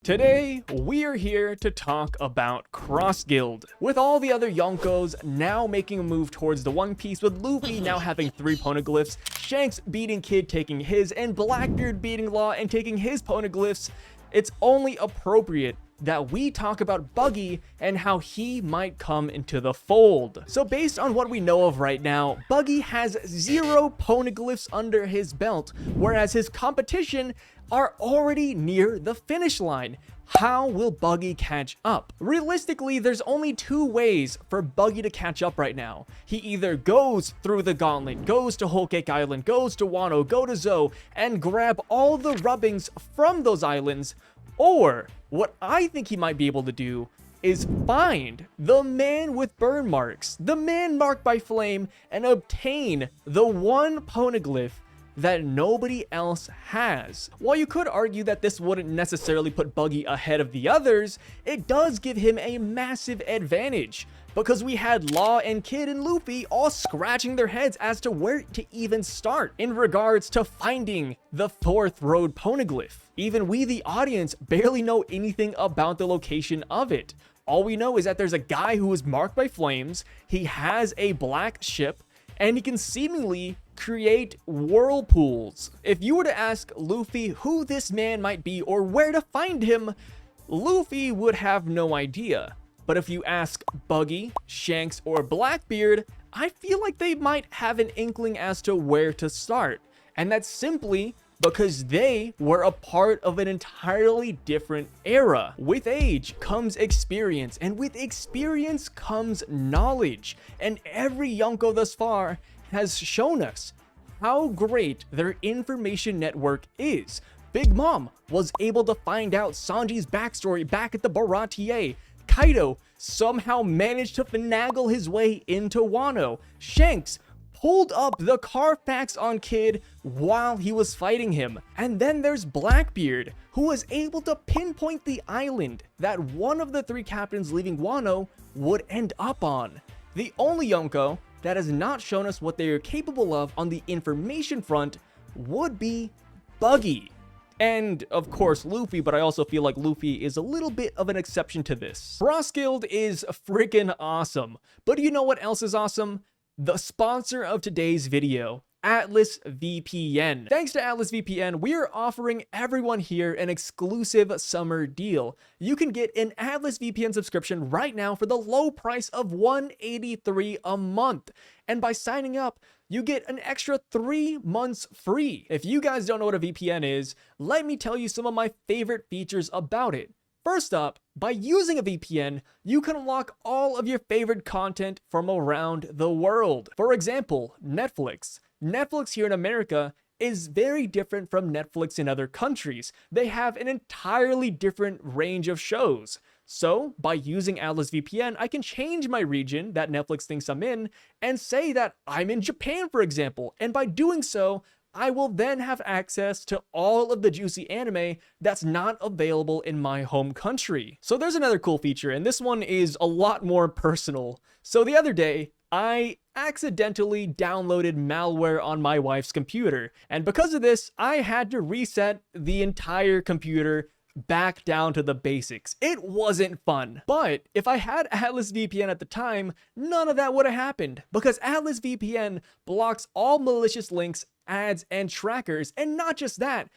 Today, we are here to talk about Cross Guild. With all the other Yonkos now making a move towards the One Piece, with Luffy now having 3 poneglyphs, Shanks beating Kid taking his, and Blackbeard beating Law and taking his poneglyphs, it's only appropriate that we talk about Buggy and how he might come into the fold. So based on what we know of right now, Buggy has 0 poneglyphs under his belt, whereas his competition are already near the finish line. How will Buggy catch up? Realistically, there's only 2 ways for Buggy to catch up right now. He either goes through the gauntlet, goes to Whole Cake Island, goes to Wano, go to Zou, and grab all the rubbings from those islands, or what I think he might be able to do is find the man with burn marks, the man marked by flame, and obtain the 1 poneglyph that nobody else has. While you could argue that this wouldn't necessarily put Buggy ahead of the others, it does give him a massive advantage, because we had Law and Kid and Luffy all scratching their heads as to where to even start in regards to finding the 4th road poneglyph. Even we, the audience, barely know anything about the location of it. All we know is that there's a guy who is marked by flames, he has a black ship, and he can seemingly create whirlpools. If you were to ask Luffy who this man might be or where to find him, Luffy would have no idea. But if you ask Buggy, Shanks, or Blackbeard, I feel like they might have an inkling as to where to start. And that's simply because they were a part of an entirely different era. With age comes experience, and with experience comes knowledge. And every Yonko thus far has shown us how great their information network is. Big Mom was able to find out Sanji's backstory back at the Baratier. Kaido somehow managed to finagle his way into Wano. Shanks pulled up the Carfax on Kid while he was fighting him. And then there's Blackbeard, who was able to pinpoint the island that one of the 3 captains leaving Wano would end up on. The only Yonko that has not shown us what they are capable of on the information front would be Buggy. And of course Luffy, but I also feel like Luffy is a little bit of an exception to this. Cross Guild is freaking awesome, but you know what else is awesome? The sponsor of today's video, AtlasVPN. Thanks to AtlasVPN, we are offering everyone here an exclusive summer deal. You can get an AtlasVPN subscription right now for the low price of $183 a month. And by signing up, you get an extra 3 months free. If you guys don't know what a VPN is, let me tell you some of my favorite features about it. First up, by using a VPN, you can unlock all of your favorite content from around the world. For example, Netflix. Netflix here in America is very different from Netflix in other countries. They have an entirely different range of shows. So, by using AtlasVPN, I can change my region that Netflix thinks I'm in and say that I'm in Japan, for example. And by doing so, I will then have access to all of the juicy anime that's not available in my home country. So there's another cool feature, and this one is a lot more personal. So the other day, I accidentally downloaded malware on my wife's computer, and because of this, I had to reset the entire computer back down to the basics. It wasn't fun. But if I had AtlasVPN at the time, none of that would have happened, because AtlasVPN blocks all malicious links, ads, and trackers. And not just that,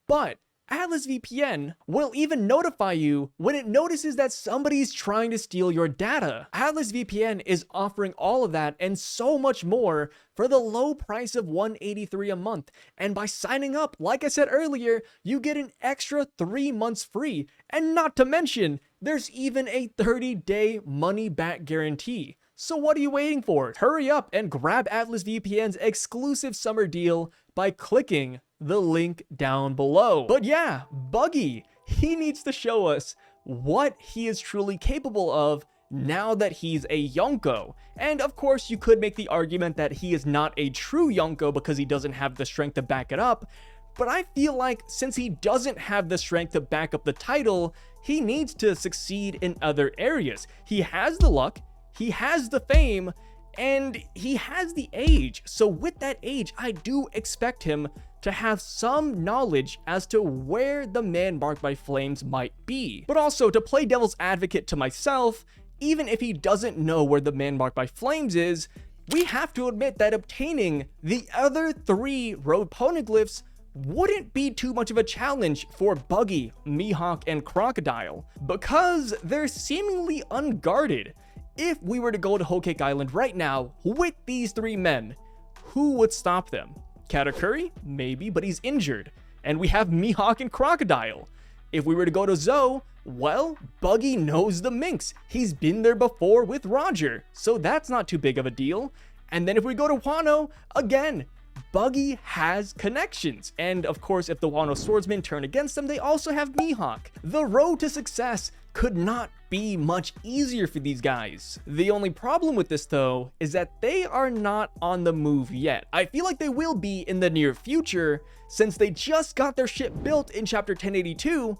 but AtlasVPN will even notify you when it notices that somebody's trying to steal your data. AtlasVPN is offering all of that and so much more for the low price of $183 a month. And by signing up, like I said earlier, you get an extra 3 months free. And not to mention, there's even a 30-day money-back guarantee. So what are you waiting for? Hurry up and grab AtlasVPN's exclusive summer deal by clicking the link down below. But yeah, Buggy, he needs to show us what he is truly capable of now that he's a Yonko. And of course, you could make the argument that he is not a true Yonko because he doesn't have the strength to back it up. But I feel like since he doesn't have the strength to back up the title, he needs to succeed in other areas. He has the luck, he has the fame, and he has the age. So with that age, I do expect him to have some knowledge as to where the man marked by flames might be. But also, to play devil's advocate to myself, even if he doesn't know where the man marked by flames is, we have to admit that obtaining the other 3 road poneglyphs wouldn't be too much of a challenge for Buggy, Mihawk, and Crocodile, because they're seemingly unguarded. If we were to go to Whole Cake Island right now with these 3 men, who would stop them? Katakuri? Maybe, but he's injured. And we have Mihawk and Crocodile. If we were to go to Zoe, well, Buggy knows the Minx. He's been there before with Roger, so that's not too big of a deal. And then if we go to Wano, again, Buggy has connections. And of course, if the Wano swordsmen turn against them, they also have Mihawk. The road to success could not be much easier for these guys. The only problem with this though is that they are not on the move yet. I feel like they will be in the near future since they just got their ship built in chapter 1082,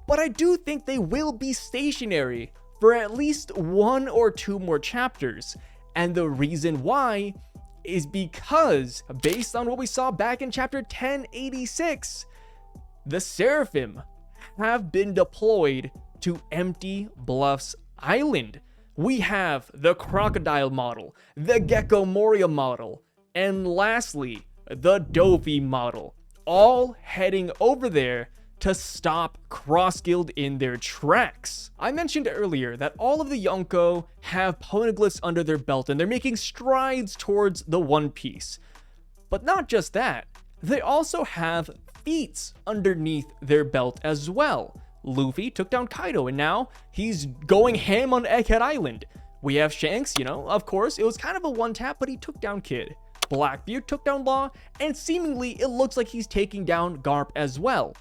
but I do think they will be stationary for at least 1 or 2 more chapters. And the reason why is because, based on what we saw back in chapter 1086, the Seraphim have been deployed to Empty Bluffs Island. We have the Crocodile model, the Gecko Moria model, and lastly, the Dofi model, all heading over there to stop Cross Guild in their tracks. I mentioned earlier that all of the Yonko have poneglyphs under their belt and they're making strides towards the One Piece. But not just that, they also have feats underneath their belt as well. Luffy took down Kaido and now he's going ham on Egghead Island. We have Shanks, you know, of course, it was kind of a one-tap, but he took down Kid. Blackbeard took down Law, and seemingly it looks like he's taking down Garp as well.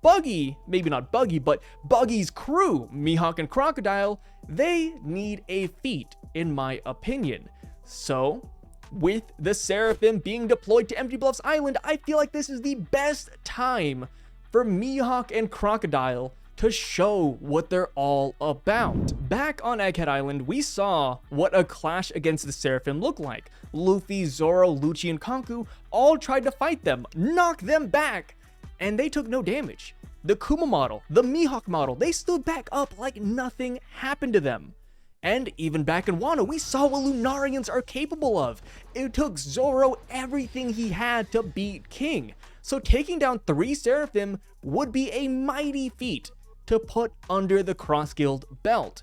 Buggy, maybe not Buggy, but Buggy's crew, Mihawk and Crocodile, they need a feat, in my opinion. So, with the Seraphim being deployed to Empty Bluffs Island, I feel like this is the best time for Mihawk and Crocodile to show what they're all about. Back on Egghead Island, we saw what a clash against the Seraphim looked like. Luffy, Zoro, Lucci, and Kanku all tried to fight them, knock them back, and they took no damage. The Kuma model, the Mihawk model, they stood back up like nothing happened to them. And even back in Wano, we saw what Lunarians are capable of. It took Zoro everything he had to beat King. So taking down 3 Seraphim would be a mighty feat to put under the Cross Guild belt.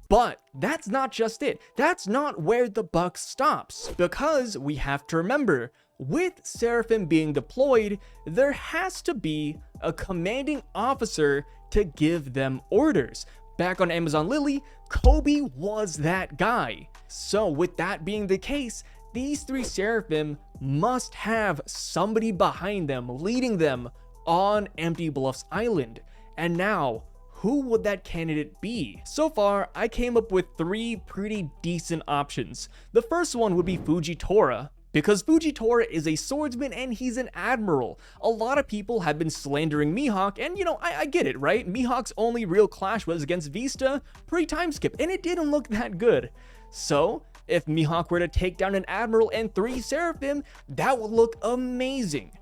But that's not just it. That's not where the buck stops. Because we have to remember, with Seraphim being deployed, there has to be a commanding officer to give them orders. Back on Amazon Lily, Kobe was that guy. So with that being the case, these 3 Seraphim must have somebody behind them, leading them on Empty Bluffs Island. And now, who would that candidate be? So far, I came up with 3 pretty decent options. The first one would be Fujitora, because Fujitora is a swordsman and he's an admiral. A lot of people have been slandering Mihawk, and you know, I get it, right? Mihawk's only real clash was against Vista pre-time skip, and it didn't look that good. So, if Mihawk were to take down an admiral and 3 Seraphim, that would look amazing.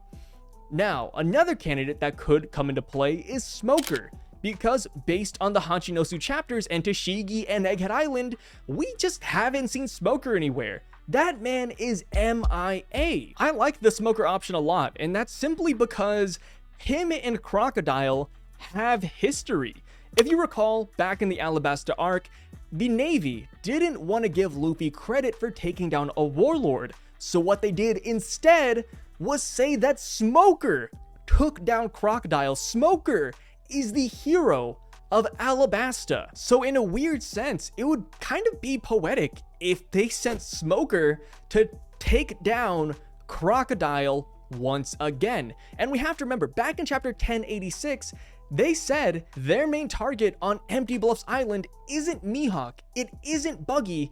Now, another candidate that could come into play is Smoker, because based on the Hachinosu chapters and Tashigi and Egghead Island, we just haven't seen Smoker anywhere. That man is MIA. I like the Smoker option a lot, and that's simply because him and Crocodile have history. If you recall, back in the Alabasta arc, the Navy didn't want to give Luffy credit for taking down a warlord, so what they did instead was say that Smoker took down Crocodile. Smoker is the hero of Alabasta. So in a weird sense, it would kind of be poetic if they sent Smoker to take down Crocodile once again. And we have to remember, back in chapter 1086, they said their main target on Empty Bluffs Island isn't Mihawk, it isn't Buggy,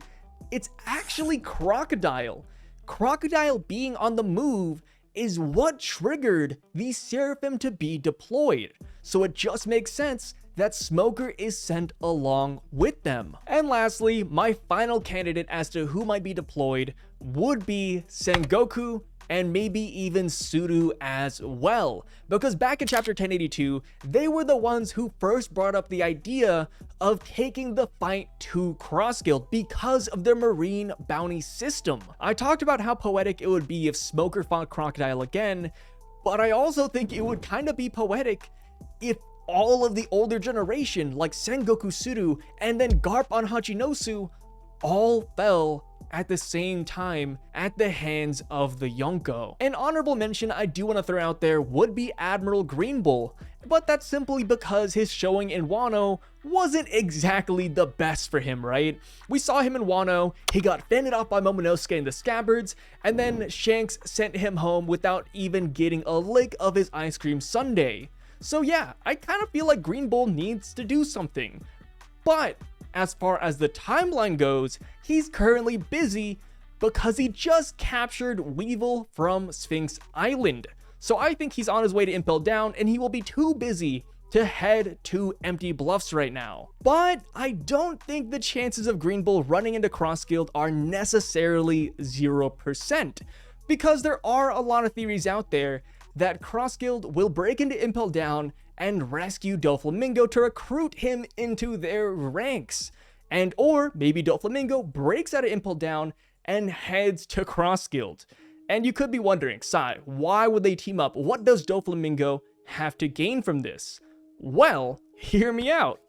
it's actually Crocodile. Crocodile being on the move is what triggered the Seraphim to be deployed. So it just makes sense that Smoker is sent along with them. And lastly, my final candidate as to who might be deployed would be Sengoku and maybe even Suru as well. Because back in chapter 1082, they were the ones who first brought up the idea of taking the fight to Cross Guild because of their marine bounty system. I talked about how poetic it would be if Smoker fought Crocodile again, but I also think it would kind of be poetic if all of the older generation, like Sengoku Suru and then Garp on Hachinosu, all fell at the same time at the hands of the Yonko. An honorable mention I do want to throw out there would be Admiral Green Bull, but that's simply because his showing in Wano wasn't exactly the best for him, right? We saw him in Wano, he got fended off by Momonosuke and the Scabbards, and then Shanks sent him home without even getting a lick of his ice cream sundae. So yeah, I kind of feel like Green Bull needs to do something. But as far as the timeline goes, he's currently busy because he just captured Weevil from Sphinx Island. So I think he's on his way to Impel Down and he will be too busy to head to Empty Bluffs right now. But I don't think the chances of Green Bull running into Cross Guild are necessarily 0%, because there are a lot of theories out there that Cross Guild will break into Impel Down and rescue Doflamingo to recruit him into their ranks. And or maybe Doflamingo breaks out of Impel Down and heads to Cross Guild. And you could be wondering, Sai, why would they team up? What does Doflamingo have to gain from this? Well, hear me out.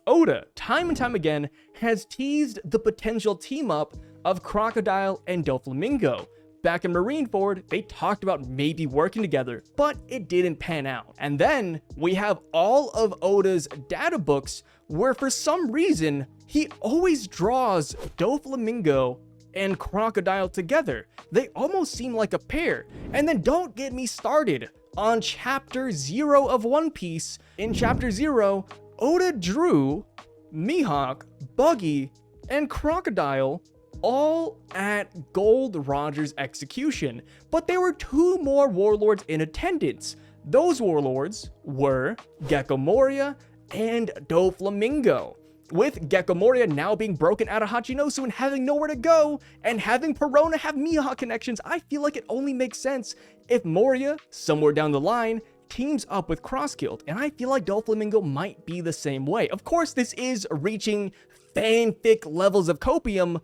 Oda, time and time again, has teased the potential team up of Crocodile and Doflamingo. Back in Marineford, they talked about maybe working together, but it didn't pan out. And then we have all of Oda's data books where for some reason, he always draws Doflamingo and Crocodile together. They almost seem like a pair. And then don't get me started on chapter 0 of One Piece. In chapter 0, Oda drew Mihawk, Buggy, and Crocodile all at Gold Roger's execution, but there were 2 more warlords in attendance. Those warlords were Gecko Moria and Doflamingo. With Gecko Moria now being broken out of Hachinosu and having nowhere to go, and having Perona have Mihawk connections, I feel like it only makes sense if Moria, somewhere down the line, teams up with Cross Guild, and I feel like Doflamingo might be the same way. Of course, this is reaching fanfic levels of copium,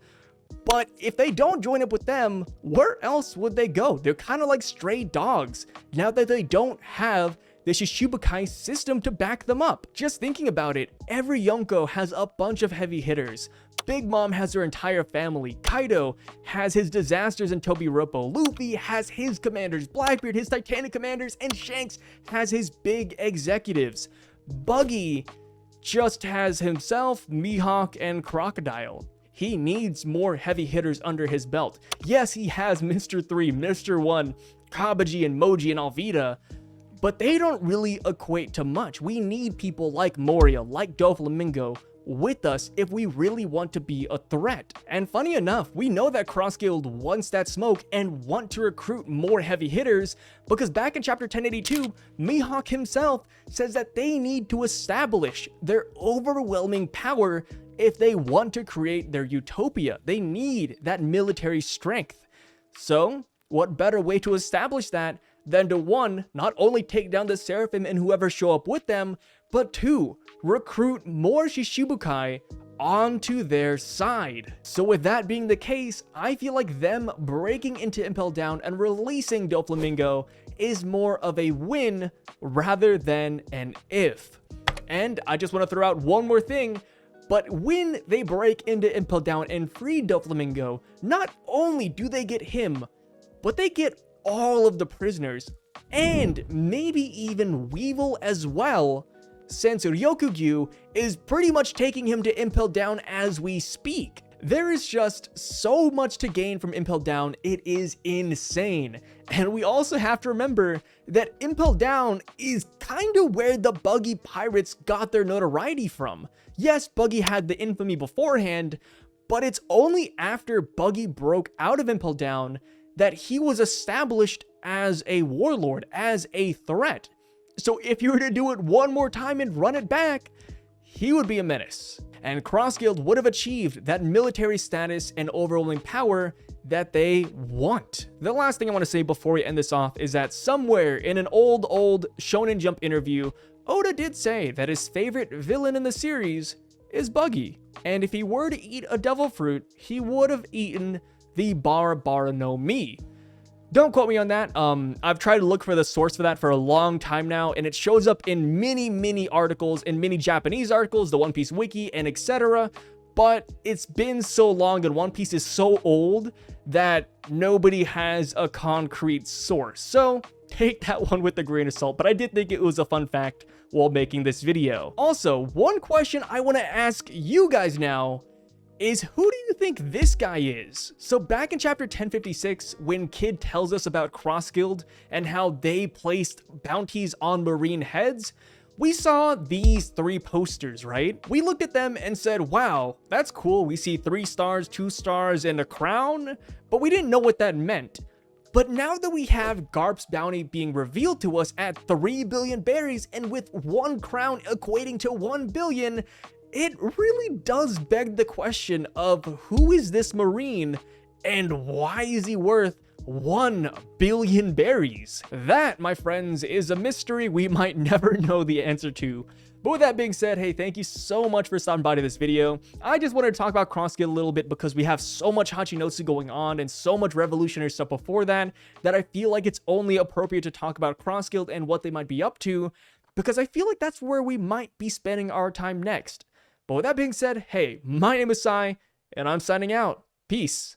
but if they don't join up with them, where else would they go? They're kind of like stray dogs now that they don't have the Shishibukai system to back them up. Just thinking about it, every Yonko has a bunch of heavy hitters. Big Mom has her entire family. Kaido has his disasters and Tobiropo. Luffy has his commanders. Blackbeard his Titanic commanders. And Shanks has his big executives. Buggy just has himself, Mihawk, and Crocodile. He needs more heavy hitters under his belt. Yes, he has Mr. 3, Mr. 1, Kabaji, and Moji, and Alvida, but they don't really equate to much. We need people like Moria, like Doflamingo, with us if we really want to be a threat. And funny enough, we know that Cross Guild wants that smoke and want to recruit more heavy hitters, because back in chapter 1082, Mihawk himself says that they need to establish their overwhelming power if they want to create their utopia. They need that military strength. So what better way to establish that than to 1, not only take down the Seraphim and whoever show up with them, but 2, recruit more Shishibukai onto their side. So with that being the case, I feel like them breaking into Impel Down and releasing Doflamingo is more of a win rather than an if. And I just want to throw out one more thing. But when they break into Impel Down and free Doflamingo, not only do they get him, but they get all of the prisoners, and maybe even Weevil as well, since Ryokugyu is pretty much taking him to Impel Down as we speak. There is just so much to gain from Impel Down, it is insane. And we also have to remember that Impel Down is kind of where the Buggy Pirates got their notoriety from. Yes, Buggy had the infamy beforehand, but it's only after Buggy broke out of Impel Down that he was established as a warlord, as a threat. So if you were to do it one more time and run it back, he would be a menace. and Cross Guild would have achieved that military status and overwhelming power that they want. The last thing I want to say before we end this off is that somewhere in an old Shonen Jump interview, Oda did say that his favorite villain in the series is Buggy, and if he were to eat a devil fruit, he would have eaten the Bara no Mi. Don't quote me on that. I've tried to look for the source for that for a long time now, and it shows up in many articles, in many Japanese articles, the One Piece wiki, and etc. But it's been so long and One Piece is so old that nobody has a concrete source. So take that one with a grain of salt, but I did think it was a fun fact while making this video. Also, one question I want to ask you guys now is, who do you think this guy is? So back in chapter 1056, when Kid tells us about Cross Guild and how they placed bounties on marine heads, we saw these 3 posters, right? We looked at them and said, wow, that's cool. We see 3 stars, 2 stars, and a crown, but we didn't know what that meant. But now that we have Garp's bounty being revealed to us at 3 billion berries and with 1 crown equating to 1 billion, it really does beg the question of who is this marine and why is he worth 1 billion berries? That, my friends, is a mystery we might never know the answer to. But with that being said, hey, thank you so much for stopping by to this video. I just wanted to talk about Cross Guild a little bit because we have so much Hachinotsu going on and so much revolutionary stuff before that I feel like it's only appropriate to talk about Cross Guild and what they might be up to, because I feel like that's where we might be spending our time next. But with that being said, hey, my name is Sai, and I'm signing out. Peace.